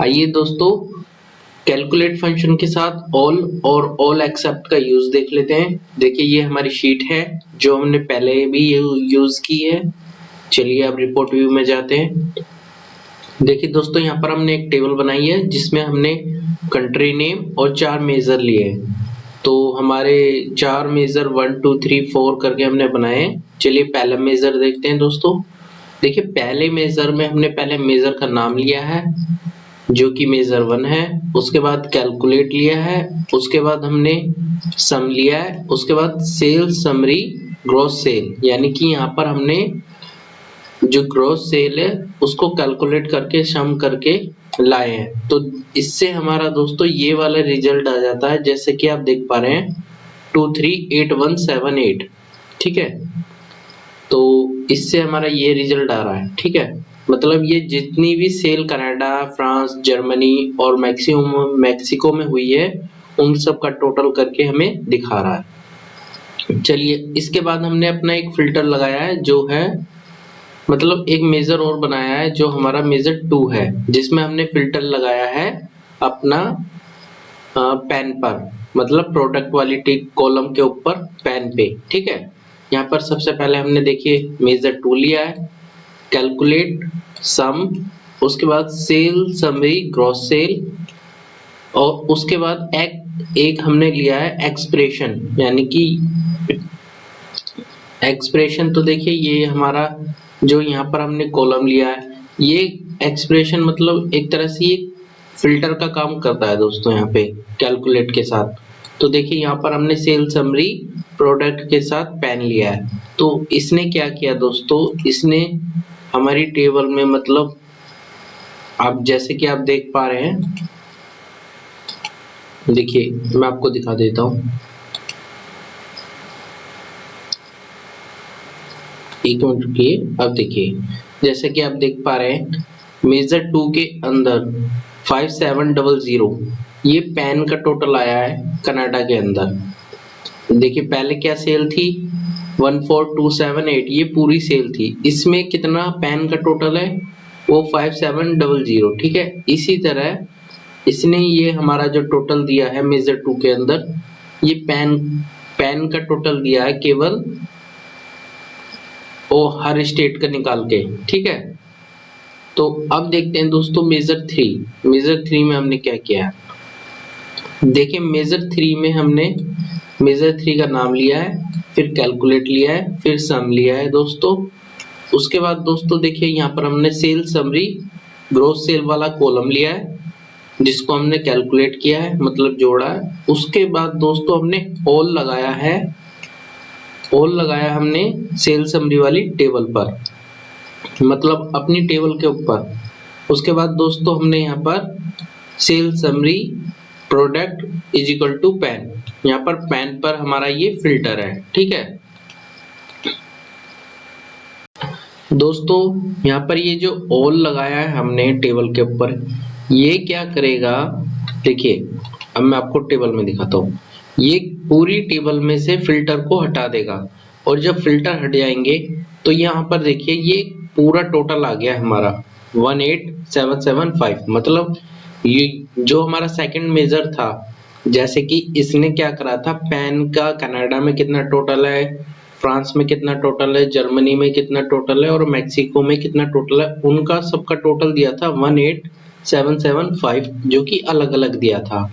आइए दोस्तों, calculate function के साथ ऑल और ऑल एक्सेप्ट का यूज देख लेते हैं। देखिए ये हमारी शीट है जो हमने पहले भी यूज की है। चलिए अब रिपोर्ट व्यू में जाते हैं। देखिए दोस्तों, यहाँ पर हमने एक टेबल बनाई है जिसमें हमने कंट्री नेम और 4 मेजर लिए हैं। तो हमारे 4 मेजर 1 2 3 4 करके हमने बनाए। चलिए पहला मेजर देखते हैं दोस्तों। देखिए पहले मेजर में हमने पहले मेजर का नाम लिया है जो कि मेजर 1 है। उसके बाद कैलकुलेट लिया है, उसके बाद हमने सम लिया है, उसके बाद सेल समरी ग्रॉस सेल, यानी कि यहाँ पर हमने जो ग्रॉस सेल है उसको कैलकुलेट करके सम करके लाए हैं। तो इससे हमारा दोस्तों ये वाला रिजल्ट आ जाता है, जैसे कि आप देख पा रहे हैं 238178। ठीक है, तो इससे हमारा ये रिजल्ट आ रहा है। ठीक है, मतलब ये जितनी भी सेल कनाडा, फ्रांस, जर्मनी और मैक्सिको में हुई है उन सब का टोटल करके हमें दिखा रहा है। चलिए इसके बाद हमने अपना एक फिल्टर लगाया है जो है, मतलब एक मेजर और बनाया है जो हमारा मेजर 2 है, जिसमें हमने फिल्टर लगाया है अपना पेन पर, मतलब प्रोडक्ट वाली कॉलम के ऊपर पेन पे। ठीक है, यहाँ पर सबसे पहले हमने देखिए मेजर 2 लिया है, कैलकुलेट सम, उसके बाद सेल समरी ग्रॉस सेल, और उसके बाद एक हमने लिया है एक्सप्रेशन, यानी कि एक्सप्रेशन। तो देखिए ये हमारा जो यहाँ पर हमने कॉलम लिया है, ये एक्सप्रेशन मतलब एक तरह से ये फिल्टर का काम करता है दोस्तों यहाँ पे कैलकुलेट के साथ। तो देखिए यहाँ पर हमने सेल समरी प्रोडक्ट के साथ पेन लिया है। तो इसने क्या किया दोस्तों, इसने हमारी टेबल में, मतलब आप जैसे कि आप देख पा रहे हैं, देखिए मैं आपको दिखा देता हूँ, एक मिनट रुकिए। अब देखिए जैसे कि आप देख पा रहे हैं मेजर 2 के अंदर 5700 ये पेन का टोटल आया है कनाडा के अंदर। देखिए पहले क्या सेल थी 14278, ये पूरी सेल थी। इसमें कितना पेन का टोटल है वो 5700। ठीक है, इसी तरह इसने ये हमारा जो टोटल दिया है मेजर 2 के अंदर, ये पेन का टोटल दिया है केवल वो हर स्टेट का निकाल के। ठीक है, तो अब देखते हैं दोस्तों मेजर 3। मेजर 3 में हमने क्या किया है, देखिए मेजर 3 में हमने मेजर 3 का नाम लिया है, फिर कैलकुलेट लिया है, फिर सम लिया है दोस्तों। उसके बाद दोस्तों देखिए यहाँ पर हमने सेल समरी ग्रॉस सेल वाला कॉलम लिया है जिसको हमने कैलकुलेट किया है, मतलब जोड़ा है। उसके बाद दोस्तों हमने ऑल लगाया है, ऑल लगाया हमने सेल समरी वाली टेबल पर, मतलब अपनी टेबल के ऊपर। उसके बाद दोस्तों हमने यहाँ पर sale summary product is equal to pen, यहाँ पर पेन पर हमारा ये फिल्टर है। ठीक है दोस्तों, यहाँ पर ये जो ऑल लगाया है हमने टेबल के ऊपर, ये क्या करेगा, देखिए अब मैं आपको टेबल में दिखाता हूँ। ये पूरी टेबल में से फिल्टर को हटा देगा, और जब फिल्टर हट जाएंगे तो यहाँ पर देखिए ये पूरा टोटल आ गया हमारा 18775। मतलब ये जो हमारा सेकंड मेजर था, जैसे कि इसने क्या करा था, पेन का कनाडा में कितना टोटल है, फ्रांस में कितना टोटल है, जर्मनी में कितना टोटल है और मैक्सिको में कितना टोटल है, उनका सबका टोटल दिया था 18775, जो कि अलग अलग दिया था।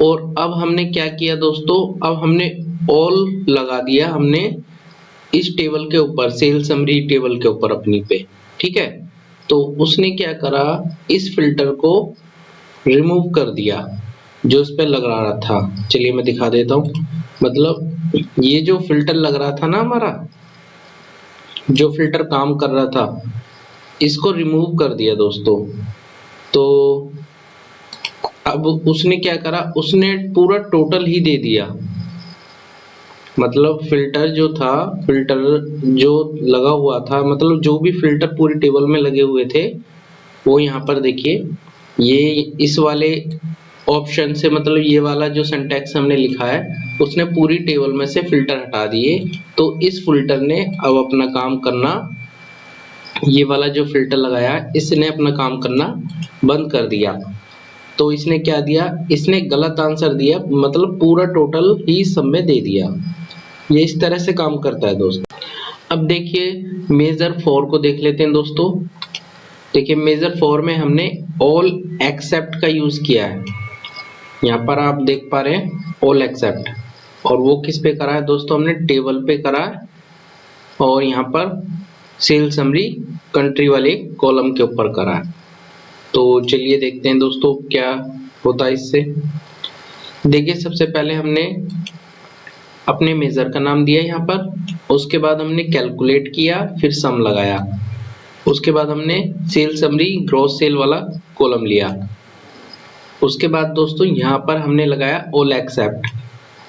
और अब हमने क्या किया दोस्तों, अब हमने ऑल लगा दिया हमने इस टेबल के ऊपर, सेल समरी टेबल के ऊपर अपनी पे। ठीक है, तो उसने क्या करा, इस फिल्टर को रिमूव कर दिया जो इस पे लग रहा था। चलिए मैं दिखा देता हूँ, मतलब ये जो फिल्टर लग रहा था ना हमारा, जो फिल्टर काम कर रहा था, इसको रिमूव कर दिया दोस्तों। तो अब उसने क्या करा, उसने पूरा टोटल ही दे दिया, मतलब फिल्टर जो था, फिल्टर जो लगा हुआ था, मतलब जो भी फिल्टर पूरी टेबल में लगे हुए थे वो यहाँ पर देखिए, ये इस वाले ऑप्शन से, मतलब ये वाला जो सिंटैक्स हमने लिखा है उसने पूरी टेबल में से फिल्टर हटा दिए। तो इस फिल्टर ने अब अपना काम करना ये वाला जो फिल्टर लगाया इसने अपना काम करना बंद कर दिया। तो इसने क्या दिया, इसने गलत आंसर दिया, मतलब पूरा टोटल ही सब में दे दिया। ये इस तरह से काम करता है दोस्तों। अब देखिए मेजर 4 को देख लेते हैं दोस्तों। देखिए मेजर 4 में हमने ऑल एक्सेप्ट का यूज किया है। यहाँ पर आप देख पा रहे हैं ऑल एक्सेप्ट, और वो किस पे करा है दोस्तों, हमने टेबल पे करा है, और यहाँ पर सेल समरी कंट्री वाले कॉलम के ऊपर करा है। तो चलिए देखते हैं दोस्तों क्या होता है इससे। देखिए सबसे पहले हमने अपने मेजर का नाम दिया यहाँ पर, उसके बाद हमने कैलकुलेट किया, फिर सम लगाया, उसके बाद हमने सेल समरी ग्रॉस सेल वाला कॉलम लिया, उसके बाद दोस्तों यहाँ पर हमने लगाया all except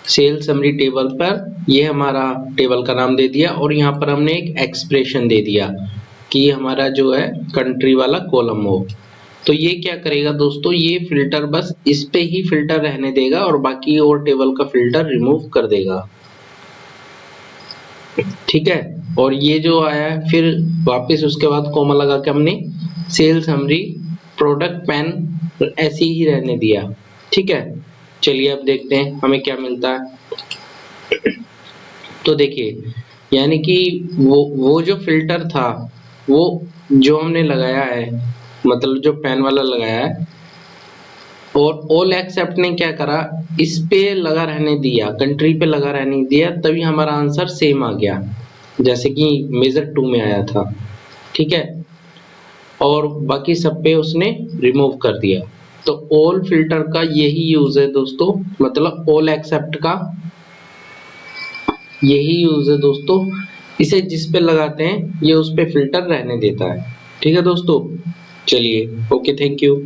sale summary table पर, ये हमारा टेबल का नाम दे दिया, और यहाँ पर हमने एक एक्सप्रेशन दे दिया कि हमारा जो है कंट्री वाला कॉलम हो। तो ये क्या करेगा दोस्तों, ये फिल्टर बस इस पे ही फिल्टर रहने देगा और बाकी और टेबल का फिल्टर रिमूव कर देगा, ठीक है। और ये जो आया है फिर वापस उसके बाद कॉमा लगा के हमने सेल समरी प्रोडक्ट पेन ऐसे ही रहने दिया, ठीक है। चलिए अब देखते हैं हमें क्या मिलता है। तो देखिए यानी कि वो जो फिल्टर था वो जो हमने लगाया है, मतलब जो पेन वाला लगाया है, और ऑल एक्सेप्ट ने क्या करा, इस पे लगा रहने दिया, कंट्री पे लगा रहने दिया, तभी हमारा आंसर सेम आ गया जैसे कि मेजर 2 में आया था, ठीक है। और बाकी सब पे उसने रिमूव कर दिया। तो ऑल फिल्टर का यही यूज है दोस्तों, मतलब ऑल एक्सेप्ट का यही यूज है दोस्तों। इसे जिस पे लगाते हैं ये उस पे फिल्टर रहने देता है, ठीक है दोस्तों। चलिए ओके, थैंक यू।